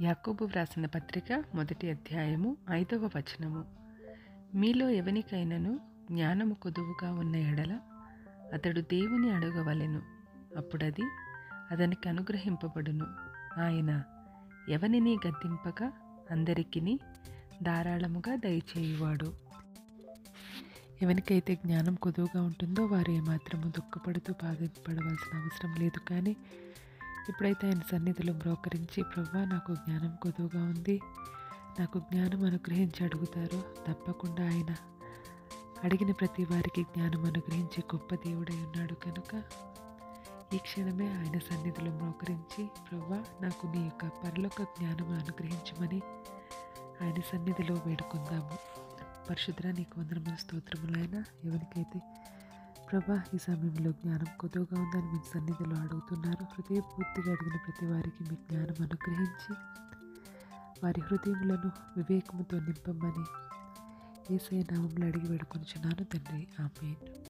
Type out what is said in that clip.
యాకోబు వ్రాసిన పత్రిక 1వ అధ్యాయము 5వ వచనము. మీలో ఎవనికైనను జ్ఞానము కొదువుగా ఉన్న ఎడల అతడు దేవుని అడగవలెను, అప్పుడది అతనికి అనుగ్రహింపబడును. ఆయన ఎవనిని గద్దింపక అందరికిని ధారాళముగా దయచేయువాడు. ఎవరికైతే జ్ఞానం కొదువుగా ఉంటుందో వారు ఏమాత్రము దుఃఖపడుతూ బాధపడవలసిన అవసరం లేదు. కానీ ఎప్పుడైతే ఆయన సన్నిధిలో బ్రోకరించి, ప్రభువా నాకు జ్ఞానం కొదువుగా ఉంది, నాకు జ్ఞానం అనుగ్రహించి అడుగుతారో తప్పకుండా ఆయన అడిగిన ప్రతి వారికి జ్ఞానం అనుగ్రహించే గొప్ప దేవుడై ఉన్నాడు. కనుక ఈ క్షణమే ఆయన సన్నిధిలో బ్రోకరించి, ప్రభువా నాకు నీ యొక్క పరలోక జ్ఞానం అనుగ్రహించమని ఆయన సన్నిధిలో వేడుకుందాము. పరిశుద్ధ నీకు వందనములు, స్తోత్రములైనా ఎవరికైతే ప్రభా ఈ సమయంలో జ్ఞానం కొద్దుగా ఉందని మీ సన్నిధిలో అడుగుతున్నారు, హృదయపూర్తిగా అడిగిన ప్రతి వారికి మీ జ్ఞానం అనుగ్రహించి వారి హృదయములను వివేకముతో నింపమని యేసయ్య నామములో అడిగి వేడుకొనుచున్నాను తండ్రి. ఆమేన్.